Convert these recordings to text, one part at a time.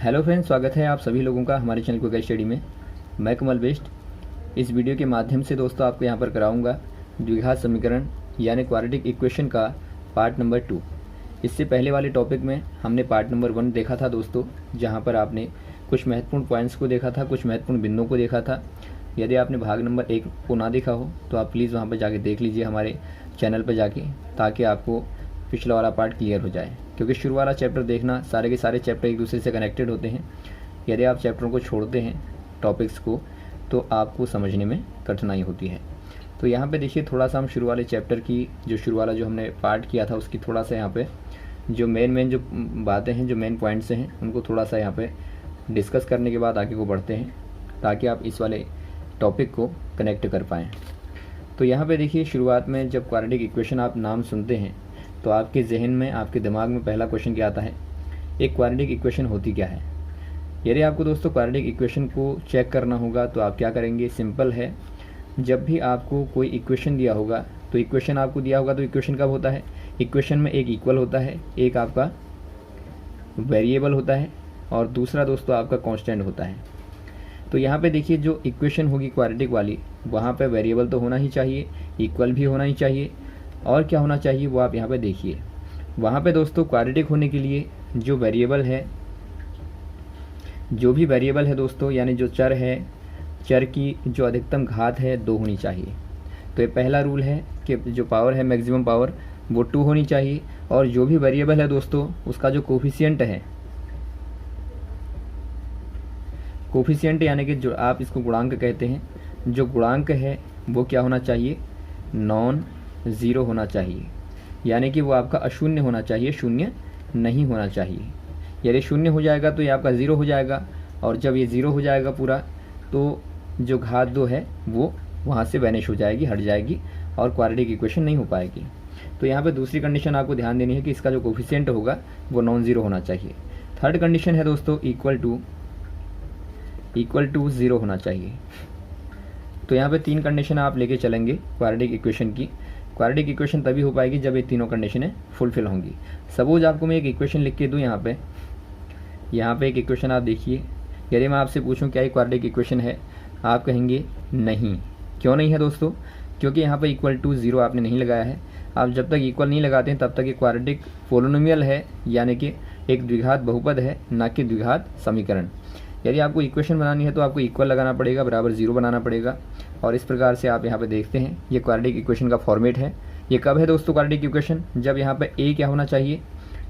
Hello friends, स्वागत है आप सभी लोगों का हमारे चैनल क्विक स्टडी में। मैं कमल बेस्ट। इस वीडियो के माध्यम से दोस्तों आपको यहाँ पर कराऊंगा द्विघात समीकरण यानी क्वाड्रेटिक इक्वेशन का पार्ट नंबर 2। इससे पहले वाले टॉपिक में हमने पार्ट नंबर 1 देखा था दोस्तों, जहाँ पर आपने कुछ महत्वपूर्ण पॉइंट्स को देखा था, कुछ महत्वपूर्ण बिंदुओं को देखा था। यदि आपने भाग नंबर 1 को ना देखा हो तो आप प्लीज़ वहाँ पर जाके देख लीजिए हमारे चैनल पर जाके, ताकि आपको पिछला वाला पार्ट क्लियर हो जाए। क्योंकि शुरू वाला चैप्टर देखना, सारे के सारे चैप्टर एक दूसरे से कनेक्टेड होते हैं। यदि आप चैप्टरों को छोड़ते हैं टॉपिक्स को तो आपको समझने में कठिनाई होती है। तो यहाँ पे देखिए, थोड़ा सा हम शुरू वाले चैप्टर की शुरू वाला जो हमने पार्ट किया था उसकी थोड़ा सा यहाँ पे जो मेन जो बातें हैं, जो मेन पॉइंट्स हैं, उनको थोड़ा सा यहाँ पे डिस्कस करने के बाद आगे को बढ़ते हैं, ताकि आप इस वाले टॉपिक को कनेक्ट कर पाएँ। तो यहाँ पे देखिए, शुरुआत में जब क्वाड्रेटिक इक्वेशन आप नाम सुनते हैं तो आपके जहन में, आपके दिमाग में पहला क्वेश्चन क्या आता है, एक क्वाड्रेटिक इक्वेशन होती क्या है। यदि आपको दोस्तों क्वाड्रेटिक इक्वेशन को चेक करना होगा तो आप क्या करेंगे, सिंपल है। जब भी आपको कोई इक्वेशन दिया होगा तो इक्वेशन आपको दिया होगा तो इक्वेशन कब होता है, इक्वेशन में एक इक्वल होता है, एक आपका वेरिएबल होता है और दूसरा दोस्तों आपका कांस्टेंट होता है। तो यहाँ पे देखिए, जो इक्वेशन होगी क्वाड्रेटिक वाली, वहाँ पे वेरिएबल तो होना ही चाहिए, इक्वल भी होना ही चाहिए, और क्या होना चाहिए वो आप यहाँ पे देखिए। वहाँ पे दोस्तों क्वाड्रेटिक होने के लिए जो वेरिएबल है, जो भी वेरिएबल है दोस्तों, यानी जो चर है, चर की जो अधिकतम घात है 2 होनी चाहिए। तो ये पहला रूल है कि जो पावर है, मैक्सिमम पावर, वो 2 होनी चाहिए। और जो भी वेरिएबल है दोस्तों, उसका जो कोफिशिएंट है, कोफिशिएंट यानी कि जो आप इसको गुणांक कहते हैं, जो गुणांक है वो क्या होना चाहिए, नॉन ज़ीरो होना चाहिए। यानी कि वो आपका अशून्य होना चाहिए, शून्य नहीं होना चाहिए। यदि शून्य हो जाएगा तो ये आपका ज़ीरो हो जाएगा, और जब ये ज़ीरो हो जाएगा पूरा, तो जो घात 2 है वो वहाँ से वैनिश हो जाएगी, हट जाएगी, और क्वाड्रेटिक इक्वेशन नहीं हो पाएगी। तो यहाँ पे दूसरी कंडीशन आपको ध्यान देनी है कि इसका जो कोफिशिएंट होगा वो नॉन ज़ीरो होना चाहिए। थर्ड कंडीशन है दोस्तों, इक्वल टू 0 होना चाहिए। तो यहाँ पे 3 कंडीशन आप लेके चलेंगे क्वाड्रेटिक इक्वेशन की। क्वाड्रेटिक इक्वेशन तभी हो पाएगी जब ये तीनों कंडीशनें फुलफिल होंगी। सपोज आपको मैं एक इक्वेशन लिख के दूँ, यहाँ पे एक इक्वेशन आप देखिए। यदि मैं आपसे पूछूं क्या ये क्वाड्रेटिक इक्वेशन है, आप कहेंगे नहीं। क्यों नहीं है दोस्तों, क्योंकि यहाँ पे इक्वल टू 0 आपने नहीं लगाया है। आप जब तक इक्वल नहीं लगाते हैं तब तक ये क्वाड्रेटिक पोलिनोमियल है, यानी कि एक द्विघात बहुपद है, ना कि द्विघात समीकरण। यदि आपको इक्वेशन बनानी है तो आपको इक्वल लगाना पड़ेगा, बराबर 0 बनाना पड़ेगा। और इस प्रकार से आप यहाँ पे देखते हैं, ये क्वाड्रेटिक इक्वेशन का फॉर्मेट है। ये कब है दोस्तों क्वाड्रेटिक इक्वेशन, जब यहाँ पे ए क्या होना चाहिए,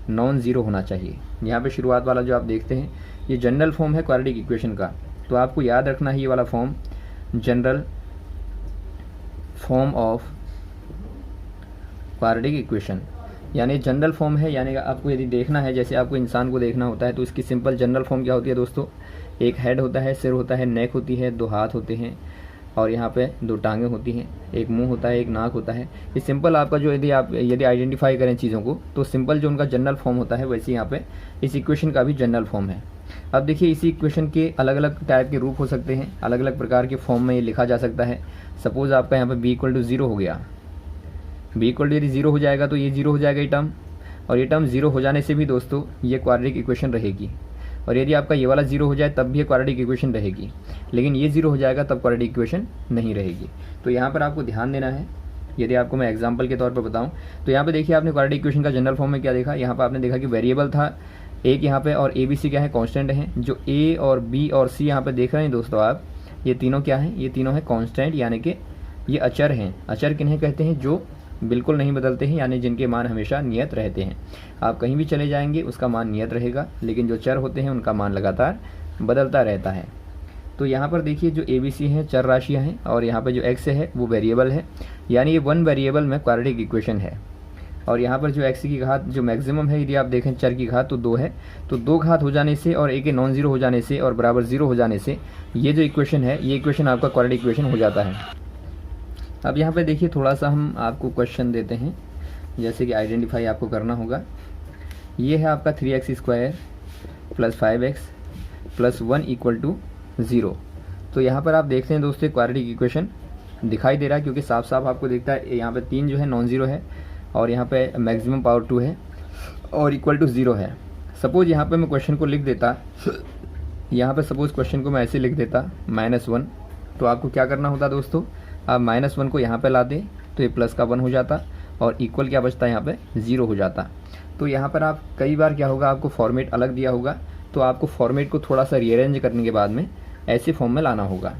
नॉन ज़ीरो होना चाहिए। यहाँ पे शुरुआत वाला जो आप देखते हैं, ये जनरल फॉर्म है क्वाड्रेटिक इक्वेशन का। तो आपको याद रखना है ये वाला form, general form of quadratic equation, यानी जनरल फॉर्म है। यानी आपको यदि देखना है, जैसे आपको इंसान को देखना होता है, तो इसकी सिंपल जनरल फॉर्म क्या होती है दोस्तों, एक हेड होता है, सिर होता है, नेक होती है, 2 हाथ होते हैं, और यहाँ पे 2 टांगें होती हैं, एक मुंह होता है, एक नाक होता है। ये सिंपल आपका जो यदि आइडेंटिफाई करें चीज़ों को, तो सिंपल जो उनका जनरल फॉर्म होता है, वैसे यहाँ पे इस इक्वेशन का भी जनरल फॉर्म है। अब देखिए, इसी इक्वेशन के अलग अलग टाइप के रूप हो सकते हैं, अलग अलग प्रकार के फॉर्म में ये लिखा जा सकता है। सपोज आपका यहाँ पर b = 0 हो गया, b = यदि 0 हो जाएगा तो ये 0 हो जाएगा ये टर्म, और ये टर्म 0 हो जाने से भी दोस्तों ये क्वाड्रेटिक इक्वेशन रहेगी। और यदि आपका ये वाला 0 हो जाए तब भी ये क्वाड्रेटिक इक्वेशन रहेगी, लेकिन ये 0 हो जाएगा तब क्वाड्रेटिक इक्वेशन नहीं रहेगी। तो यहाँ पर आपको ध्यान देना है। यदि आपको मैं एग्जांपल के तौर पर बताऊं, तो यहाँ पे देखिए, आपने क्वाड्रेटिक इक्वेशन का जनरल फॉर्म में क्या देखा, यहाँ पर आपने देखा कि वेरिएबल था एक यहाँ पे, और ए बी सी क्या है, कांस्टेंट हैं। जो ए और बी और सी यहाँ पे देख रहे हैं दोस्तों आप, ये तीनों क्या हैं, ये तीनों हैं कांस्टेंट, यानी कि ये अचर हैं। अचर किन्हें कहते हैं, जो बिल्कुल नहीं बदलते हैं, यानी जिनके मान हमेशा नियत रहते हैं। आप कहीं भी चले जाएंगे उसका मान नियत रहेगा, लेकिन जो चर होते हैं उनका मान लगातार बदलता रहता है। तो यहाँ पर देखिए, जो ए बी सी हैं चर राशियाँ हैं, और यहाँ पर जो एक्स है वो वेरिएबल है, यानी ये 1 वेरिएबल में क्वाड्रेटिक इक्वेशन है। और यहाँ पर जो एक्स की घात जो मैक्सिमम है, यदि आप देखें चर की घात तो 2 है, तो 2 घात हो जाने से और एक नॉन ज़ीरो हो जाने से और बराबर 0 हो जाने से ये जो इक्वेशन है, ये इक्वेशन आपका क्वाड्रेटिक इक्वेशन हो जाता है। अब यहाँ पे देखिए, थोड़ा सा हम आपको क्वेश्चन देते हैं, जैसे कि आइडेंटिफाई आपको करना होगा। ये है आपका 3x² + 5x + 1 = 0। तो यहाँ पर आप देखते हैं दोस्तों, क्वाड्रेटिक इक्वेशन दिखाई दे रहा है, क्योंकि साफ साफ आपको दिखता है। यहाँ पे 3 जो है नॉन ज़ीरो है, और यहाँ पे मैक्सिमम पावर 2 है, और = 0 है। सपोज यहाँ पे मैं क्वेश्चन को लिख देता, यहाँ पे सपोज क्वेश्चन को मैं ऐसे लिख देता -1, तो आपको क्या करना होता दोस्तों, आप -1 को यहाँ पे लाते तो ये प्लस का 1 हो जाता और इक्वल क्या बचता है यहाँ पे 0 हो जाता। तो यहाँ पर आप कई बार क्या होगा, आपको फॉर्मेट अलग दिया होगा, तो आपको फॉर्मेट को थोड़ा सा रीअरेंज करने के बाद में ऐसे फॉर्म में लाना होगा।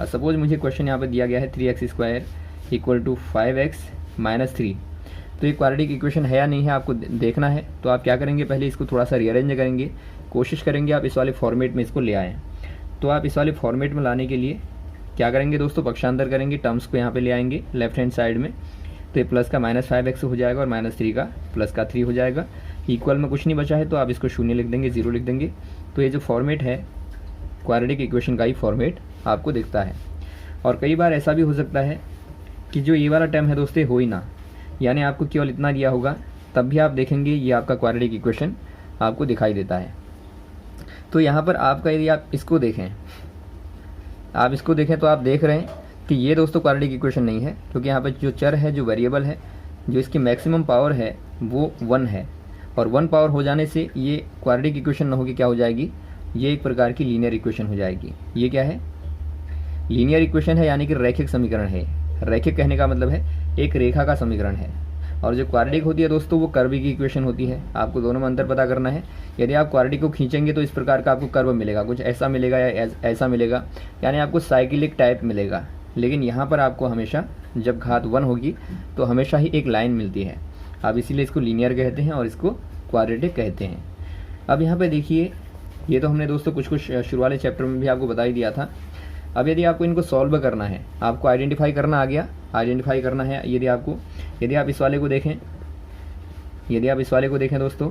सपोज मुझे क्वेश्चन यहाँ पे दिया गया है 3x² = 5x - 3, तो ये क्वाड्रेटिक इक्वेशन है या नहीं है आपको देखना है। तो आप क्या करेंगे, पहले इसको थोड़ा सा रीअरेंज करेंगे, कोशिश करेंगे आप इस वाले फॉर्मेट में इसको ले आएँ। तो आप इस वाले फॉर्मेट में लाने के लिए क्या करेंगे दोस्तों, पक्षांतर करेंगे, टर्म्स को यहाँ पे ले आएंगे लेफ्ट हैंड साइड में, तो ये प्लस का -5x हो जाएगा और -3 का प्लस का 3 हो जाएगा। इक्वल में कुछ नहीं बचा है तो आप इसको 0 लिख देंगे, 0 लिख देंगे। तो ये जो फॉर्मेट है क्वाड्रेटिक इक्वेशन का ही फॉर्मेट आपको दिखता है। और कई बार ऐसा भी हो सकता है कि जो ये वाला टर्म है दोस्तों हो ही ना, यानी आपको केवल इतना दिया होगा, तब भी आप देखेंगे ये आपका क्वाड्रेटिक इक्वेशन आपको दिखाई देता है। तो यहाँ पर आपका यदि आप इसको देखें, तो आप देख रहे हैं कि ये दोस्तों क्वाड्रेटिक इक्वेशन नहीं है, क्योंकि यहाँ पर जो चर है, जो वेरिएबल है, जो इसकी मैक्सिमम पावर है वो 1 है, और 1 पावर हो जाने से ये क्वाड्रेटिक इक्वेशन न होगी क्या हो जाएगी, ये एक प्रकार की लीनियर इक्वेशन हो जाएगी। ये क्या है, लीनियर इक्वेशन है, यानी कि रैखिक समीकरण है। रैखिक कहने का मतलब है एक रेखा का समीकरण है। और जो क्वाड्रेटिक होती है दोस्तों वो कर्व की इक्वेशन होती है। आपको दोनों में अंतर पता करना है। यदि आप क्वाड्रेटिक को खींचेंगे तो इस प्रकार का आपको कर्व मिलेगा, कुछ ऐसा मिलेगा या ऐसा मिलेगा, यानी आपको साइक्लिक टाइप मिलेगा। लेकिन यहाँ पर आपको हमेशा जब घात 1 होगी तो हमेशा ही एक लाइन मिलती है। अब इसीलिए इसको लीनियर कहते हैं और इसको क्वाड्रेटिक कहते हैं। अब यहाँ पे देखिए, ये तो हमने दोस्तों कुछ शुरू वाले चैप्टर में भी आपको बता ही दिया था। अब यदि आपको इनको सॉल्व करना है, आपको आइडेंटिफाई करना आ गया, आइडेंटिफाई करना है। यदि आप इस वाले को देखें दोस्तों,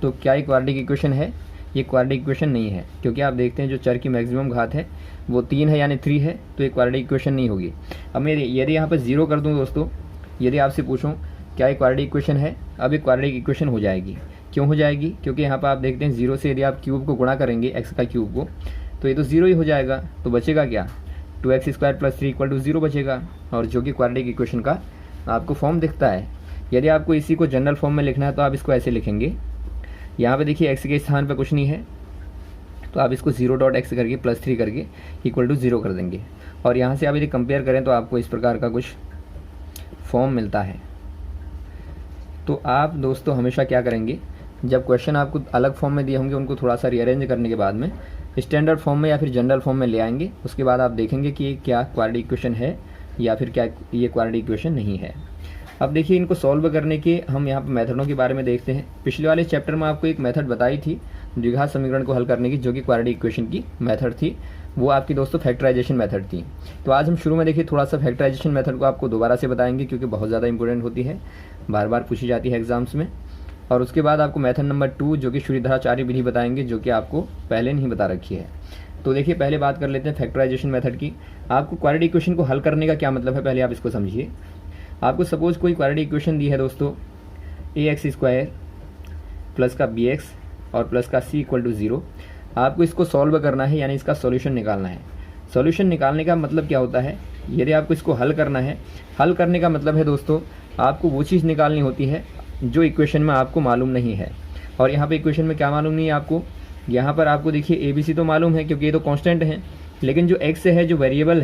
तो क्या ये क्वाड्रेटिक इक्वेशन है? ये क्वाड्रेटिक इक्वेशन नहीं है, क्योंकि आप देखते हैं जो चर की मैक्सिमम घात है वो 3 है यानी 3 है, तो ये क्वाड्रेटिक इक्वेशन नहीं होगी। अब मैं यदि यहाँ पर 0 कर दूँ दोस्तों, यदि आपसे पूछूँ क्या ये क्वाड्रेटिक इक्वेशन है, अब ये क्वाड्रेटिक इक्वेशन हो जाएगी। क्यों हो जाएगी? क्योंकि यहाँ पर आप देखते हैं 0 से यदि आप क्यूब को गुणा करेंगे, x का क्यूब को, तो ये तो 0 ही हो जाएगा। तो बचेगा क्या, 2x² + 3 = 0 बचेगा, और जो कि क्वाड्रेटिक इक्वेशन का आपको फॉर्म दिखता है। यदि आपको इसी को जनरल फॉर्म में लिखना है तो आप इसको ऐसे लिखेंगे। यहाँ पे देखिए x के स्थान पे कुछ नहीं है, तो आप इसको 0.x करके +3 करके = 0 कर देंगे। और यहाँ से आप यदि कंपेयर करें तो आपको इस प्रकार का कुछ फॉर्म मिलता है। तो आप दोस्तों हमेशा क्या करेंगे, जब क्वेश्चन आपको अलग फॉर्म में दिए होंगे उनको थोड़ा सा रीअरेंज करने के बाद में स्टैंडर्ड फॉर्म में या फिर जनरल फॉर्म में ले आएंगे। उसके बाद आप देखेंगे कि ये क्या क्वाड्रेटिक इक्वेशन है या फिर क्या ये क्वाड्रेटिक इक्वेशन नहीं है। अब देखिए, इनको सॉल्व करने के हम यहाँ पर मेथडों के बारे में देखते हैं। पिछले वाले चैप्टर में आपको एक मेथड बताई थी द्विघात समीकरण को हल करने की, जो कि क्वाड्रेटिक इक्वेशन की मेथड थी। वो आपकी दोस्तों फैक्टराइजेशन मेथड थी। तो आज हम शुरू में देखिए थोड़ा सा फैक्टराइजेशन मेथड को आपको दोबारा से बताएंगे, क्योंकि बहुत ज़्यादा इंपॉर्टेंट होती है, बार बार पूछी जाती है एग्जाम्स में। और उसके बाद आपको मेथड नंबर 2 जो कि सूर्यधाराचार्य विधि बताएंगे, जो कि आपको पहले नहीं बता रखी है। तो देखिए, पहले बात कर लेते हैं फैक्टराइजेशन मेथड की। आपको क्वाड्रेटिक इक्वेशन को हल करने का क्या मतलब है, पहले आप इसको समझिए। आपको सपोज कोई क्वाड्रेटिक इक्वेशन दी है दोस्तों, ax² प्लस का bx और प्लस का c = 0। आपको इसको सॉल्व करना है, यानी इसका सॉल्यूशन निकालना है। सॉल्यूशन निकालने का मतलब क्या होता है, यदि आपको इसको हल करना है, हल करने का मतलब है दोस्तों आपको वो चीज़ निकालनी होती है जो इक्वेशन में आपको मालूम नहीं है। और यहाँ पे इक्वेशन में क्या मालूम नहीं है आपको, यहाँ पर आपको देखिए ABC तो मालूम है क्योंकि ये तो कांस्टेंट है, लेकिन जो x है, जो वेरिएबल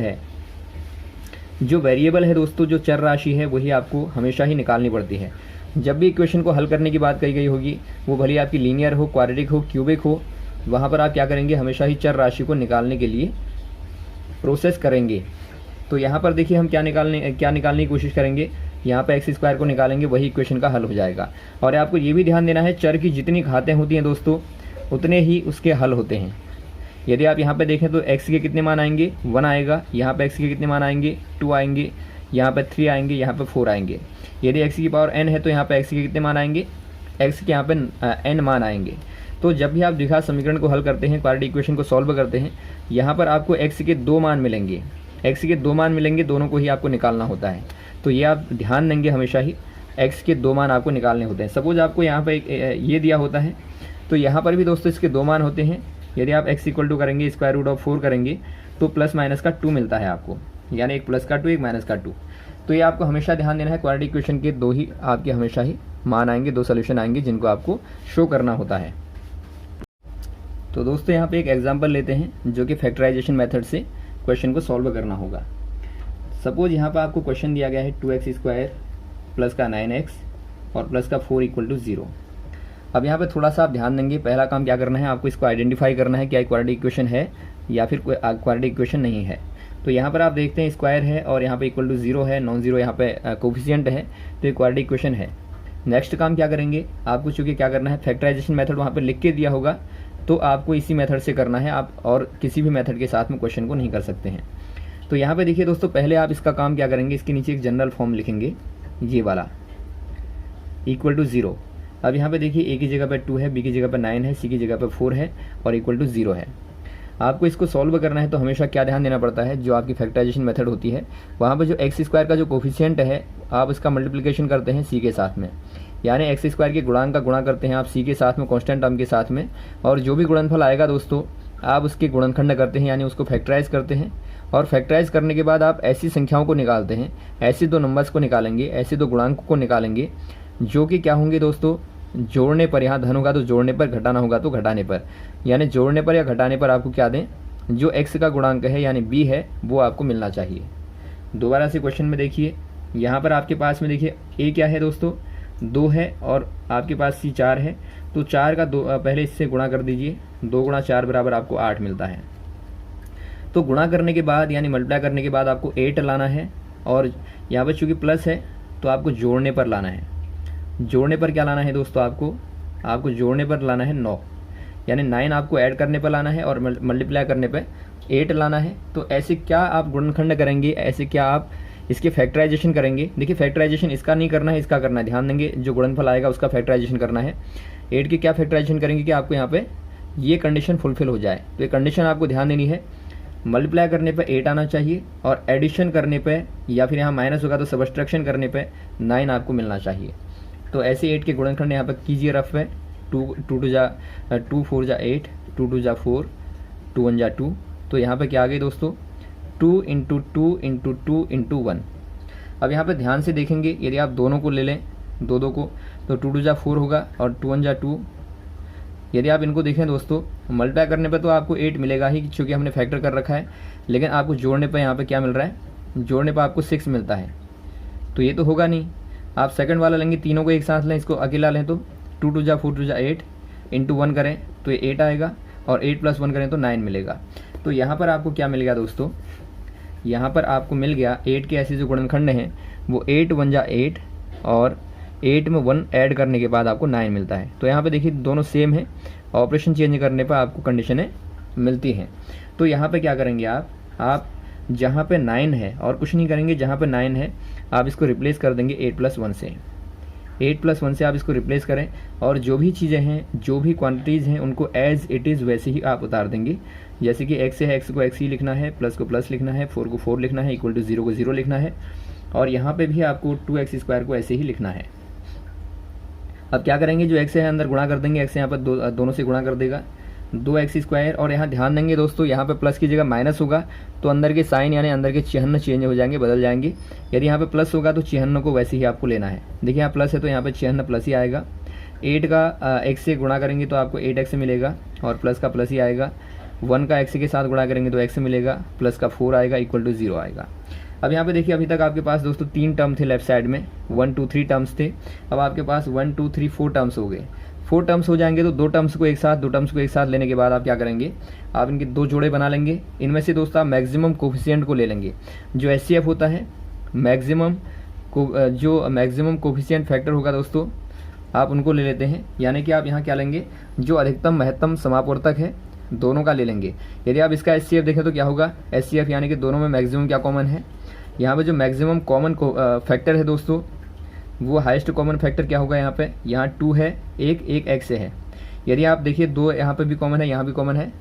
है दोस्तों, जो चर राशि है, वही आपको हमेशा ही निकालनी पड़ती है। जब भी इक्वेशन को हल करने की बात कही गई होगी, वो भले आपकी लीनियर हो, क्वाड्रेटिक हो, क्यूबिक हो, वहाँ पर आप क्या करेंगे, हमेशा ही चर राशि को निकालने के लिए प्रोसेस करेंगे। तो यहाँ पर देखिए हम क्या निकालने की कोशिश करेंगे, यहाँ पे x² को निकालेंगे, वही इक्वेशन का हल हो जाएगा। और आपको ये भी ध्यान देना है, चर की जितनी घातें होती हैं दोस्तों, उतने ही उसके हल होते हैं। यदि आप यहाँ पे देखें तो x के कितने मान आएंगे, 1 आएगा। यहाँ पे x के कितने मान आएंगे, 2 आएंगे। यहाँ पे 3 आएंगे, यहाँ पे 4 आएंगे। यदि x की पावर n है तो यहाँ पे x के कितने मान आएंगे, x के यहाँ पे n मान आएंगे। तो जब भी आप द्विघात समीकरण को हल करते हैं, क्वाड्रेटिक इक्वेशन को सॉल्व करते हैं, यहाँ पर आपको x के 2 मान मिलेंगे। x के 2 मान मिलेंगे, दोनों को ही आपको निकालना होता है। तो ये आप ध्यान देंगे, हमेशा ही x के 2 मान आपको निकालने होते हैं। सपोज आपको यहाँ पर ये दिया होता है, तो यहाँ पर भी दोस्तों इसके 2 मान होते हैं। यदि आप x = करेंगे √4 करेंगे तो +- का 2 मिलता है आपको, यानी एक प्लस का 2 एक माइनस का 2। तो ये आपको हमेशा ध्यान देना है, क्वाड्रेटिक इक्वेशन के 2 ही आपके हमेशा ही मान आएंगे, 2 सोल्यूशन आएंगे जिनको आपको शो करना होता है। तो दोस्तों यहाँ पे एक एग्जांपल लेते हैं जो कि फैक्टराइजेशन मेथड से क्वेश्चन को सॉल्व करना होगा। सपोज यहाँ पर आपको क्वेश्चन दिया गया है 2x² प्लस का 9x और प्लस का 4 इक्वल टू 0। अब यहाँ पे थोड़ा सा आप ध्यान देंगे, पहला काम क्या करना है, आपको इसको आइडेंटिफाई करना है क्या क्वाड्रेटिक इक्वेशन है या फिर कोई क्वाड्रेटिक इक्वेशन नहीं है। तो यहाँ पर आप देखते हैं स्क्वायर है और यहाँ पे इक्वल टू 0 है, नॉन जीरो यहाँ पे कोफिशिएंट है, तो ये क्वाड्रेटिक इक्वेशन है। नेक्स्ट काम क्या करेंगे, आपको चूँकि क्या करना है, फैक्टराइजेशन मेथड वहाँ पे लिख के दिया होगा, तो आपको इसी मेथड से करना है, आप और किसी भी मेथड के साथ में क्वेश्चन को नहीं कर सकते हैं। तो यहाँ पे देखिए दोस्तों, पहले आप इसका काम क्या करेंगे, इसके नीचे एक जनरल फॉर्म लिखेंगे, ये वाला इक्वल टू 0। अब यहाँ पे देखिए ए की जगह पे 2 है, बी की जगह पे 9 है, सी की जगह पे 4 है और इक्वल टू 0 है। आपको इसको सॉल्व करना है तो हमेशा क्या ध्यान देना पड़ता है, जो आपकी फैक्टराइजेशन मेथड होती है वहाँ पर जो x² का जो कोफिशिएंट है आप उसका मल्टीप्लिकेशन करते हैं c के साथ में, यानी x² के गुणांक का गुणा करते हैं आप c के साथ में, कांस्टेंट टर्म के साथ में, और जो भी गुणनफल आएगा दोस्तों आप उसके गुणनखंड करते हैं, यानी उसको फैक्टराइज करते हैं। और फैक्टराइज करने के बाद आप ऐसी संख्याओं को निकालते हैं, ऐसे दो नंबर्स को निकालेंगे, ऐसे दो गुणांक को निकालेंगे जो कि क्या होंगे दोस्तों, जोड़ने पर, यहाँ धन होगा तो जोड़ने पर, घटाना होगा तो घटाने पर, यानी जोड़ने पर या घटाने पर आपको क्या दें, जो x का गुणांक है यानी b है वो आपको मिलना चाहिए। दोबारा से क्वेश्चन में देखिए, यहाँ पर आपके पास में देखिए a क्या है दोस्तों, 2 है और आपके पास c 4 है, तो 4 का 2 पहले इससे गुणा कर दीजिए, 2 गुणा 4 बराबर आपको 8 मिलता है। तो गुणा करने के बाद यानी मल्टीप्लाई करने के बाद आपको 8 लाना है, और यहाँ पर चूँकि प्लस है तो आपको जोड़ने पर लाना है। जोड़ने पर क्या लाना है दोस्तों, आपको जोड़ने पर लाना है 9, यानी 9 आपको ऐड करने पर लाना है और मल्टीप्लाई करने पर 8 लाना है। तो ऐसे क्या आप गुणनखंड करेंगे, ऐसे क्या आप इसके फैक्टराइजेशन करेंगे। देखिए फैक्टराइजेशन इसका नहीं करना है, इसका करना है, ध्यान देंगे, जो गुणनफल आएगा उसका फैक्टराइजेशन करना है। 8 की क्या फैक्टराइजेशन करेंगे कि आपको यहाँ पे ये कंडीशन फुलफिल हो जाए। तो ये कंडीशन आपको ध्यान देनी है, मल्टीप्लाई करने पर 8 आना चाहिए और एडिशन करने पर या फिर यहाँ माइनस होगा तो सबट्रैक्शन करने पर 9 आपको मिलना चाहिए। तो ऐसे 8 के गुणनखंड यहाँ पर कीजिए रफ है, 2 4 जा 8, 2 2 जा 4, 2 1 जा 2। तो यहाँ पे क्या आ गई दोस्तों, 2 × 2 × 2 × 1। अब यहाँ पे ध्यान से देखेंगे, यदि आप दोनों को ले लें, दो को, तो 2 2 जा 4 होगा और 2 1 जा 2। यदि आप इनको देखें दोस्तों, मल्टीप्लाई करने पे तो आपको 8 मिलेगा ही क्योंकि हमने फैक्टर कर रखा है, लेकिन आपको जोड़ने पर यहाँ पे क्या मिल रहा है, जोड़ने पर आपको 6 मिलता है। तो ये तो होगा नहीं, आप सेकंड वाला लेंगे, तीनों को एक साथ लें, इसको अकेला लें तो 2 2 जा 4 2 जा 8 × 1 करें तो ये 8 आएगा और 8 + 1 करें तो 9 मिलेगा। तो यहाँ पर आपको क्या मिल गया दोस्तों, यहाँ पर आपको मिल गया 8 के ऐसे जो गुणनखंड हैं वो 8 1 जा 8 और 8 में 1 ऐड करने के बाद आपको 9 मिलता है। तो यहाँ पे देखिए दोनों सेम है, ऑपरेशन चेंज करने पर आपको कंडीशनें मिलती हैं। तो यहाँ पे क्या करेंगे आप जहाँ पे 9 है और कुछ नहीं करेंगे, जहाँ पे 9 है आप इसको रिप्लेस कर देंगे 8 + 1 से। 8 + 1 से आप इसको रिप्लेस करें और जो भी चीज़ें हैं, जो भी क्वांटिटीज़ हैं उनको एज इट इज़ वैसे ही आप उतार देंगे। जैसे कि x है, x को x ही लिखना है, प्लस को प्लस लिखना है, 4 को 4 लिखना है, इक्वल टू 0 को 0 लिखना है, और यहाँ पे भी आपको 2x² को ऐसे ही लिखना है। अब क्या करेंगे, जो x है अंदर गुणा कर देंगे, x यहाँ पर दोनों से गुणा कर देगा, 2x²। और यहाँ ध्यान देंगे दोस्तों, यहाँ पे प्लस की जगह माइनस होगा तो अंदर के साइन यानी अंदर के चिन्ह चेंज हो जाएंगे, बदल जाएंगे। यदि यहाँ पे प्लस होगा तो चिन्ह को वैसे ही आपको लेना है। देखिए यहाँ प्लस है तो यहाँ पे चिन्ह प्लस ही आएगा। 8 का x से गुणा करेंगे तो आपको 8x मिलेगा और प्लस का प्लस ही आएगा। 1 का x के साथ गुणा करेंगे तो x मिलेगा, प्लस का 4 आएगा, इक्वल टू 0 आएगा। अब यहाँ पे देखिए अभी तक आपके पास दोस्तों 3 टर्म थे लेफ्ट साइड में, 1 2 3 टर्म्स थे। अब आपके पास 1 2 3 4 टर्म्स हो गए। 4 टर्म्स हो जाएंगे तो 2 टर्म्स को एक साथ लेने के बाद आप क्या करेंगे, आप इनके 2 जोड़े बना लेंगे। इनमें से दोस्तों आप मैक्सिमम कोफिशिएंट को ले लेंगे। जो HCF होता है, जो मैक्सिमम कोफिशिएंट फैक्टर होगा दोस्तों, आप उनको ले लेते हैं। यानी कि आप यहाँ क्या लेंगे, जो अधिकतम महत्तम समापवर्तक है दोनों का ले लेंगे। यदि आप इसका HCF देखें तो क्या होगा, HCF यानी कि दोनों में मैक्सिमम क्या कॉमन है, यहाँ पे जो मैक्सिमम कॉमन फैक्टर है दोस्तों, वो हाईएस्ट कॉमन फैक्टर क्या होगा, यहाँ 2 है, एक x है। यदि आप देखिए 2 यहाँ पे भी कॉमन है, यहाँ भी कॉमन है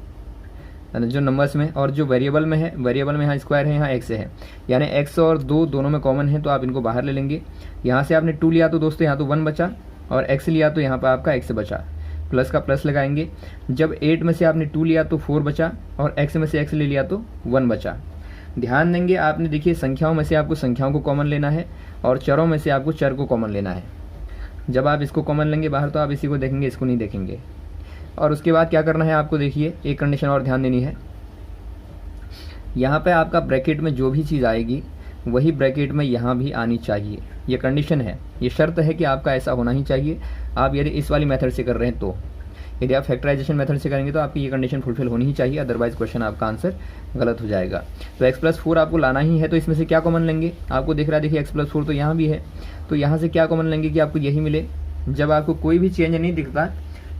जो नंबर्स में, और जो वेरिएबल में है, वेरिएबल में यहाँ स्क्वायर है, यहाँ x है, यानी x और 2 दोनों में कॉमन है तो आप इनको बाहर ले लेंगे। यहाँ से आपने 2 लिया तो दोस्तों यहाँ तो 1 बचा, और x लिया तो यहाँ पर आपका x बचा, प्लस का प्लस लगाएंगे। जब 8 में से आपने 2 लिया तो 4 बचा, और x में से x ले लिया तो 1 बचा। ध्यान देंगे आपने, देखिए संख्याओं में से आपको संख्याओं को कॉमन लेना है और चरों में से आपको चर को कॉमन लेना है। जब आप इसको कॉमन लेंगे बाहर तो आप इसी को देखेंगे, इसको नहीं देखेंगे। और उसके बाद क्या करना है आपको, देखिए एक कंडीशन और ध्यान देनी है। यहाँ पे आपका ब्रैकेट में जो भी चीज़ आएगी वही ब्रैकेट में यहाँ भी आनी चाहिए। ये कंडीशन है, ये शर्त है कि आपका ऐसा होना ही चाहिए। आप यदि इस वाली मेथड से कर रहे हैं तो, यदि आप फैक्टराइजेशन मेथड से करेंगे तो आपकी ये कंडीशन फुलफिल होनी ही चाहिए, अदरवाइज क्वेश्चन आपका आंसर गलत हो जाएगा। तो x+4 आपको लाना ही है, तो इसमें से क्या कॉमन लेंगे, आपको दिख रहा है देखिए x+4 तो यहाँ भी है, तो यहाँ से क्या कॉमन लेंगे कि आपको यही मिले। जब आपको कोई भी चेंज नहीं दिखता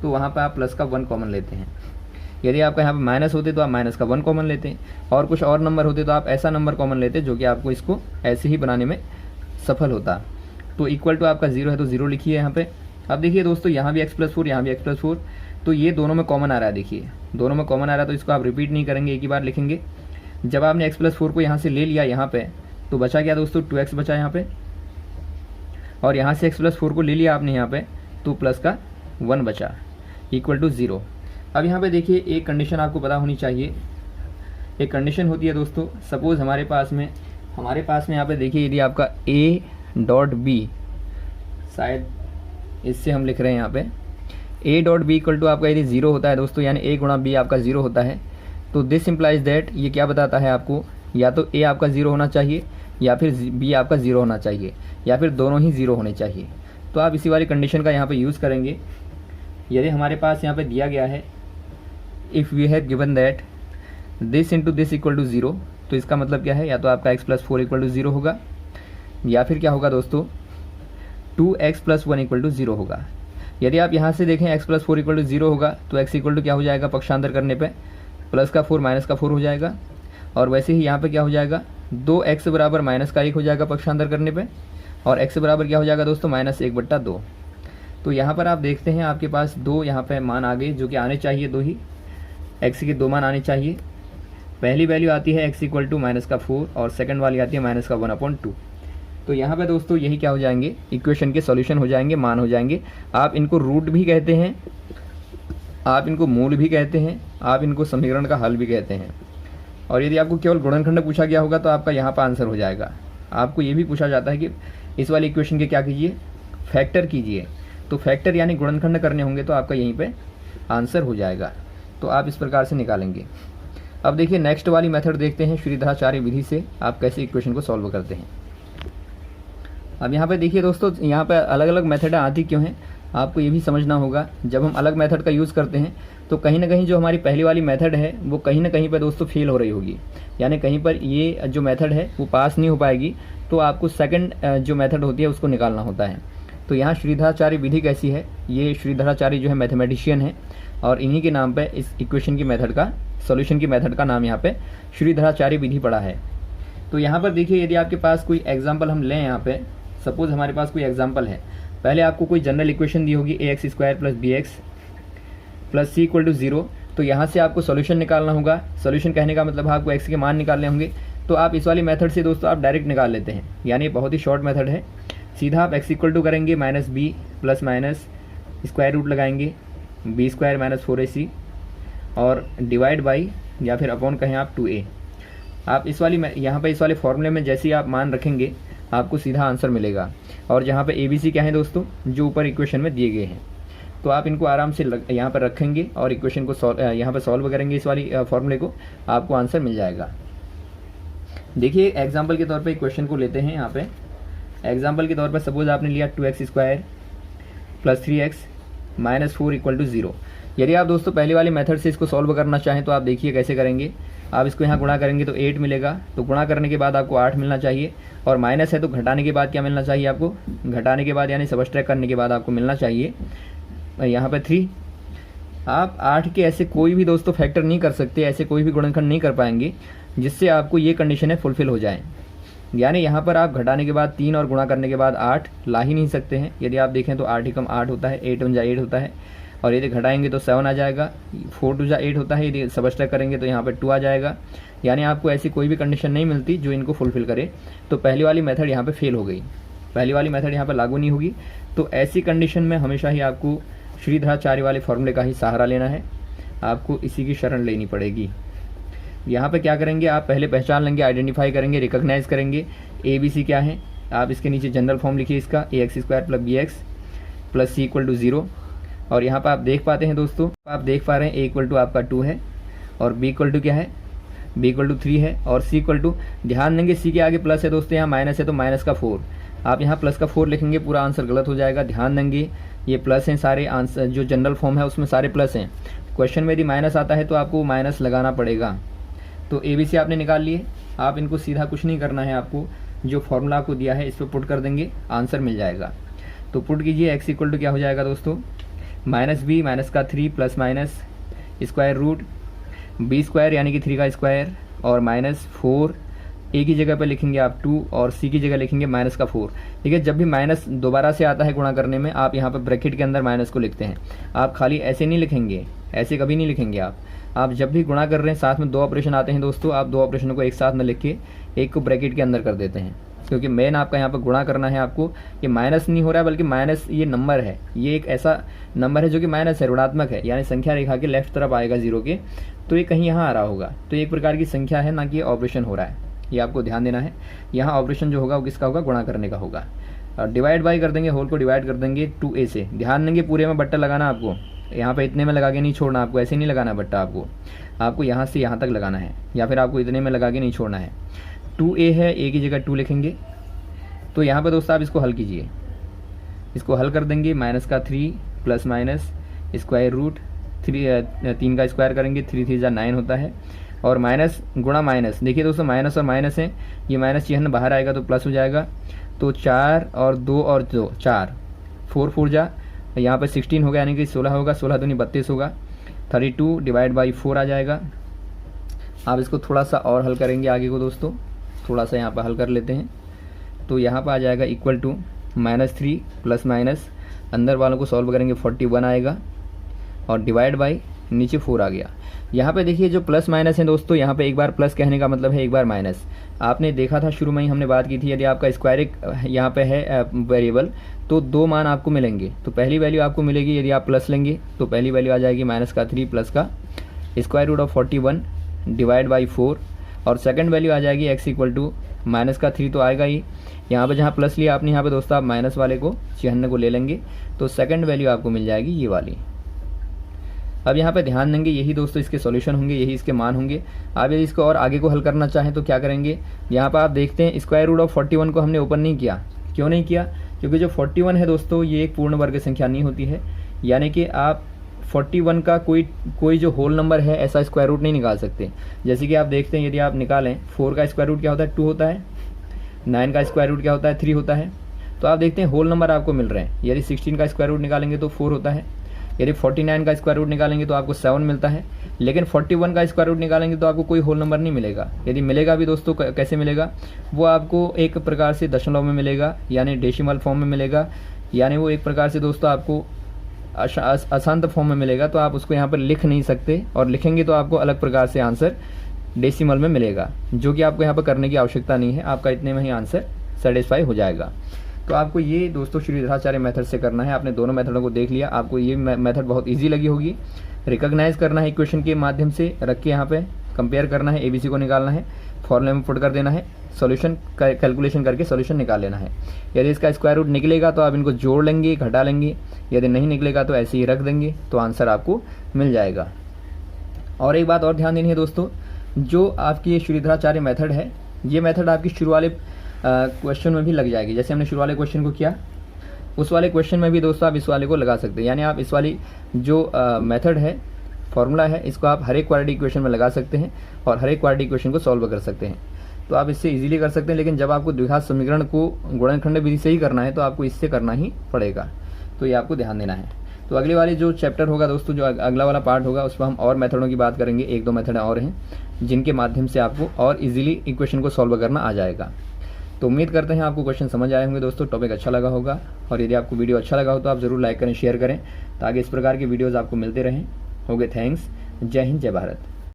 तो वहाँ पर आप प्लस का 1 कॉमन लेते हैं। यदि आपका यहाँ पर माइनस होते तो आप माइनस का 1 कॉमन लेते हैं, और कुछ और नंबर होते तो आप ऐसा नंबर कॉमन लेते जो कि आपको इसको ऐसे ही बनाने में सफल होता। तो इक्वल टू आपका 0 है तो 0 लिखिए यहाँ पे। अब देखिए दोस्तों, यहाँ भी x+4 यहाँ भी x+4, तो ये दोनों में कॉमन आ रहा है, देखिए दोनों में कॉमन आ रहा है, तो इसको आप रिपीट नहीं करेंगे, एक ही बार लिखेंगे। जब आपने x+4 को यहाँ से ले लिया यहाँ पे, तो बचा क्या दोस्तों, 2x बचा यहाँ पे, और यहाँ से x+4 को ले लिया आपने यहाँ पे, तो प्लस का 1 बचा इक्वल टू 0। अब यहाँ पे देखिए एक कंडीशन आपको पता होनी चाहिए। एक कंडीशन होती है दोस्तों, सपोज हमारे पास में यहाँ पे देखिए, यदि आपका a.b, शायद इससे हम लिख रहे हैं यहाँ पे a.b इक्वल टू आपका यदि 0 होता है दोस्तों, यानी a गुणा b आपका 0 होता है, तो दिस इम्प्लाइज दैट, ये क्या बताता है आपको, या तो a आपका 0 होना चाहिए या फिर b आपका 0 होना चाहिए, या फिर दोनों ही 0 होने चाहिए। तो आप इसी वाली कंडीशन का यहाँ पे यूज़ करेंगे। यदि हमारे पास यहाँ पे दिया गया है if we have given that this into this equal to 0, तो इसका मतलब क्या है, या तो आपका x+4 इक्वल टू 0 होगा, या फिर क्या होगा दोस्तों 2x+1 इक्वल टू 0 होगा। यदि आप यहाँ से देखें x+4 इक्वल टू 0 होगा तो x इक्वल टू क्या हो जाएगा, पक्षांतर करने पे प्लस का 4 माइनस का 4 हो जाएगा, और वैसे ही यहाँ पे क्या हो जाएगा 2x बराबर माइनस का 1 हो जाएगा पक्षांतर करने पे, और x बराबर क्या हो जाएगा दोस्तों -1/2। तो यहाँ पर आप देखते हैं आपके पास 2 यहाँ पे मान आ गए, जो कि आने चाहिए 2 ही, x के 2 मान आने चाहिए। पहली वैल्यू आती है x इक्वल टू -4, और सेकंड वाली आती है -1/2। तो यहाँ पे दोस्तों यही क्या हो जाएंगे, इक्वेशन के सॉल्यूशन हो जाएंगे, मान हो जाएंगे। आप इनको रूट भी कहते हैं, आप इनको मूल भी कहते हैं, आप इनको समीकरण का हल भी कहते हैं। और यदि आपको केवल गुणनखंड पूछा गया होगा तो आपका यहाँ पर आंसर हो जाएगा। आपको ये भी पूछा जाता है कि इस वाली इक्वेशन के क्या कीजिए, फैक्टर कीजिए, तो फैक्टर यानी गुणनखंड करने होंगे तो आपका यहीं पे आंसर हो जाएगा। तो आप इस प्रकार से निकालेंगे। अब देखिए नेक्स्ट वाली मेथड देखते हैं, श्रीधराचार्य विधि से आप कैसे इक्वेशन को सॉल्व करते हैं। अब यहाँ पे देखिए दोस्तों, यहाँ पे अलग अलग मेथड आती क्यों हैं, आपको ये भी समझना होगा। जब हम अलग मेथड का यूज़ करते हैं तो कहीं ना कहीं जो हमारी पहली वाली मेथड है वो कहीं ना कहीं पर दोस्तों फेल हो रही होगी, यानी कहीं पर ये जो मेथड है वो पास नहीं हो पाएगी, तो आपको सेकंड जो मेथड होती है उसको निकालना होता है। तो यहाँ श्रीधराचार्य विधि कैसी है, ये श्रीधराचार्य जो है मैथमेटिशियन है, और इन्हीं के नाम पे इस इक्वेशन की मेथड का, सॉल्यूशन की मेथड का नाम यहाँ पे श्रीधराचार्य विधि पड़ा है। तो यहाँ पर देखिए यदि आपके पास कोई एग्जाम्पल हम लें, यहाँ पे सपोज हमारे पास कोई एग्जाम्पल है, पहले आपको कोई जनरल इक्वेशन दी होगी ax² + bx + c = 0, तो यहाँ से आपको सॉल्यूशन निकालना होगा। सॉल्यूशन कहने का मतलब आपको x के मान निकालने होंगे। तो आप इस वाली मेथड से दोस्तों आप डायरेक्ट निकाल लेते हैं, यानी बहुत ही शॉर्ट मेथड है। सीधा आप x इक्वल टू करेंगे -b plus minus square root लगाएंगे b² - 4ac और डिवाइड बाई या फिर अपॉन कहें आप 2a। आप इस वाली यहाँ पे इस वाले फॉर्मूले में जैसे ही आप मान रखेंगे आपको सीधा आंसर मिलेगा। और जहाँ पे ABC क्या है दोस्तों, जो ऊपर इक्वेशन में दिए गए हैं, तो आप इनको आराम से यहाँ पर रखेंगे और इक्वेशन को यहाँ पर सॉल्व करेंगे इस वाली फॉर्मूले को, आपको आंसर मिल जाएगा। देखिए एग्जाम्पल के तौर पर इक्वेशन को लेते हैं। यहाँ पे एग्जाम्पल के तौर पर सपोज आपने लिया 2x² + 3x - 4 = 0। यदि आप दोस्तों पहले वाले मेथड से इसको सॉल्व करना चाहें तो आप देखिए कैसे करेंगे। आप इसको यहाँ गुणा करेंगे तो 8 मिलेगा, तो गुणा करने के बाद आपको 8 मिलना चाहिए, और माइनस है तो घटाने के बाद क्या मिलना चाहिए आपको, घटाने के बाद यानी सबट्रैक्ट करने के बाद आपको मिलना चाहिए यहाँ पे 3। आप 8 के ऐसे कोई भी दोस्तों फैक्टर नहीं कर सकते, ऐसे कोई भी गुणनखंड नहीं कर पाएंगे जिससे आपको ये कंडीशन है फुलफिल हो जाए। यानी यहाँ पर आप घटाने के बाद 3 और गुणा करने के बाद 8 ला ही नहीं सकते हैं। यदि आप देखें तो 8 ही कम 8 होता है, 8 × 8 होता है, और यदि घटाएंगे तो 7 आ जाएगा, 4 × 8 होता है, यदि सबट्रैक्ट करेंगे तो यहाँ पर 2 आ जाएगा। यानी आपको ऐसी कोई भी कंडीशन नहीं मिलती जो इनको फुलफिल करे। तो पहली वाली मेथड यहाँ पे फेल हो गई, पहली वाली मेथड यहाँ पर लागू नहीं होगी। तो ऐसी कंडीशन में हमेशा ही आपको श्रीधराचार्य वाले फॉर्मूले का ही सहारा लेना है, आपको इसी की शरण लेनी पड़ेगी। यहाँ पे क्या करेंगे, आप पहले पहचान लेंगे, आइडेंटिफाई करेंगे, रिकॉग्नाइज करेंगे ABC क्या है। आप इसके नीचे जनरल फॉर्म लिखिए इसका, ax² + bx + c = 0। और यहाँ पर आप देख पाते हैं दोस्तों, आप देख पा रहे हैं a इक्वल टू आपका 2 है और b इक्वल टू क्या है, b इक्वल टू 3 है और c इक्वल टू, ध्यान देंगे c के आगे प्लस है दोस्तों, यहाँ माइनस है तो माइनस का 4, आप यहाँ प्लस का 4 लिखेंगे, पूरा आंसर गलत हो जाएगा। ध्यान देंगे ये प्लस हैं सारे आंसर, जो जनरल फॉर्म है उसमें सारे प्लस हैं। क्वेश्चन में यदि माइनस आता है तो आपको माइनस लगाना पड़ेगा। तो ABC आपने निकाल लिए, आप इनको सीधा कुछ नहीं करना है, आपको जो फॉर्मूला आपको दिया है इस पर पुट कर देंगे, आंसर मिल जाएगा। तो पुट कीजिए, x इक्वल टू क्या हो जाएगा दोस्तों, माइनस b माइनस का 3 plus minus square root b square यानी कि 3 का स्क्वायर और माइनस 4, a की जगह पर लिखेंगे आप 2 और c की जगह लिखेंगे माइनस का 4। ठीक है, जब भी माइनस दोबारा से आता है गुणा करने में, आप यहाँ पर ब्रैकेट के अंदर माइनस को लिखते हैं। आप खाली ऐसे नहीं लिखेंगे, ऐसे कभी नहीं लिखेंगे आप जब भी गुणा कर रहे हैं साथ में 2 ऑपरेशन आते हैं दोस्तों, आप 2 ऑपरेशनों को एक साथ न लिख के एक को ब्रैकेट के अंदर कर देते हैं, क्योंकि मेन आपका यहाँ पर गुणा करना है आपको। ये माइनस नहीं हो रहा है बल्कि माइनस ये नंबर है, ये एक ऐसा नंबर है जो कि माइनस है, ऋणात्मक है, यानी संख्या रेखा के लेफ्ट तरफ आएगा 0 के, तो ये कहीं यहाँ आ रहा होगा। तो एक प्रकार की संख्या है, ना कि ऑपरेशन हो रहा है, ये आपको ध्यान देना है। यहाँ ऑपरेशन जो होगा वो किसका होगा, गुणा करने का होगा। और डिवाइड बाई कर देंगे, होल को डिवाइड कर देंगे 2a से। ध्यान देंगे पूरे में बट्टा लगाना आपको, यहाँ पे इतने में लगा के नहीं छोड़ना आपको, ऐसे नहीं लगाना बट्टा आपको यहाँ से यहाँ तक लगाना है, या फिर आपको इतने में लगा के नहीं छोड़ना है। 2a है, a की जगह 2 लिखेंगे। तो यहाँ पर दोस्तों आप इसको हल कीजिए, इसको हल कर देंगे, माइनस का 3 प्लस माइनस स्क्वायर रूट 3 का स्क्वायर करेंगे, 3 3 9 होता है और माइनस गुणा माइनस। देखिए दोस्तों माइनस और माइनस है, ये माइनस चिन्ह बाहर आएगा तो प्लस हो जाएगा। तो 4 और 2 और 2 4, 4 4 जा, यहाँ पर 16 होगा यानी कि 16 होगा, 16 दूनी 32 होगा। 32 डिवाइड बाई 4 आ जाएगा। आप इसको थोड़ा सा और हल करेंगे आगे को दोस्तों, थोड़ा सा यहाँ पर हल कर लेते हैं। तो यहाँ पर आ जाएगा इक्वल टू -3 प्लस माइनस, अंदर वालों को सॉल्व करेंगे 41 आएगा और डिवाइड बाई नीचे 4 आ गया। यहाँ पे देखिए जो प्लस माइनस है दोस्तों, यहाँ पे एक बार प्लस कहने का मतलब है एक बार माइनस। आपने देखा था शुरू में ही हमने बात की थी, यदि आपका स्क्वायर यहाँ पे है वेरिएबल तो 2 मान आपको मिलेंगे। तो पहली वैल्यू आपको मिलेगी यदि आप प्लस लेंगे तो पहली वैल्यू आ जाएगी -3 प्लस का square root of 41 divide by 4 और सेकंड वैल्यू आ जाएगी x इक्वल टू -3 तो आएगा ही। यहाँ पे जहाँ प्लस लिया आपने, यहाँ पे दोस्तों आप माइनस वाले को चिन्ह को ले लेंगे तो सेकंड वैल्यू आपको मिल जाएगी ये वाली। अब यहाँ पे ध्यान देंगे, यही दोस्तों इसके सॉल्यूशन होंगे, यही इसके मान होंगे। आप यदि इसको और आगे को हल करना चाहें तो क्या करेंगे, यहाँ पर आप देखते हैं स्क्वायर रूट ऑफ 41 को हमने ओपन नहीं किया। क्यों नहीं किया, क्योंकि जो 41 है दोस्तों ये एक पूर्ण वर्ग संख्या नहीं होती है, यानी कि आप 41 का कोई जो होल नंबर है ऐसा स्क्वायर रूट नहीं निकाल सकते। जैसे कि आप देखते हैं यदि आप निकालें 4 का स्क्वायर रूट क्या होता है 2 होता है, 9 का स्क्वायर रूट क्या होता है 3 होता है। तो आप देखते हैं होल नंबर आपको मिल रहे हैं। यदि 16 का स्क्वायर रूट निकालेंगे तो 4 होता है, यदि 49 का स्क्वायर रूट निकालेंगे तो आपको 7 मिलता है, लेकिन 41 का स्क्वायर रूट निकालेंगे तो आपको कोई होल नंबर नहीं मिलेगा। यदि मिलेगा भी दोस्तों कैसे मिलेगा, वो आपको एक प्रकार से दशमलव में मिलेगा, यानी डेसिमल फॉर्म में मिलेगा, यानी वो एक प्रकार से दोस्तों आपको अशांत फॉर्म में मिलेगा। तो आप उसको यहाँ पर लिख नहीं सकते, और लिखेंगे तो आपको अलग प्रकार से आंसर डेसिमल में मिलेगा, जो कि आपको यहाँ पर करने की आवश्यकता नहीं है, आपका इतने में ही आंसर सेटिस्फाई हो जाएगा। तो आपको ये दोस्तों श्रीधराचार्य मेथड से करना है। आपने दोनों मेथडों को देख लिया, आपको ये मेथड बहुत इजी लगी होगी। रिकॉग्नाइज करना है इक्वेशन के माध्यम से रख के, यहाँ पे कंपेयर करना है, ABC को निकालना है, फॉर्मूले में पुट कर देना है, सॉल्यूशन कैलकुलेशन करके सॉल्यूशन निकाल लेना है। यदि इसका स्क्वायर रूट निकलेगा तो आप इनको जोड़ लेंगे, घटा लेंगे, यदि नहीं निकलेगा तो ऐसे ही रख देंगे, तो आंसर आपको मिल जाएगा। और एक बात और ध्यान देनी है दोस्तों, जो आपकी ये श्रीधराचार्य मेथड है, ये मेथड आपकी शुरू वाले क्वेश्चन में भी लग जाएगी। जैसे हमने शुरू वाले क्वेश्चन को किया, उस वाले क्वेश्चन में भी दोस्तों आप इस वाले को लगा सकते हैं। यानी आप इस वाली जो मेथड है, फॉर्मूला है, इसको आप हर एक क्वाड्रेटिक इक्वेशन में लगा सकते हैं और हर एक क्वाड्रेटिक इक्वेशन को सॉल्व कर सकते हैं। तो आप इससे इजीली कर सकते हैं, लेकिन जब आपको द्विघात समीकरण को गुणनखंड विधि से ही करना है तो आपको इससे करना ही पड़ेगा। तो ये आपको ध्यान देना है। तो अगले वाले जो चैप्टर होगा दोस्तों, जो अगला वाला पार्ट होगा, उस पर हम और मेथडों की बात करेंगे। 1-2 मेथड और हैं जिनके माध्यम से आपको और इजीली इक्वेशन को सॉल्व करना आ जाएगा। तो उम्मीद करते हैं आपको क्वेश्चन समझ आए होंगे दोस्तों, टॉपिक अच्छा लगा होगा। और यदि आपको वीडियो अच्छा लगा हो तो आप ज़रूर लाइक करें, शेयर करें, ताकि इस प्रकार की वीडियोज़ आपको मिलते रहें। हो गए, थैंक्स। जय हिंद, जय भारत।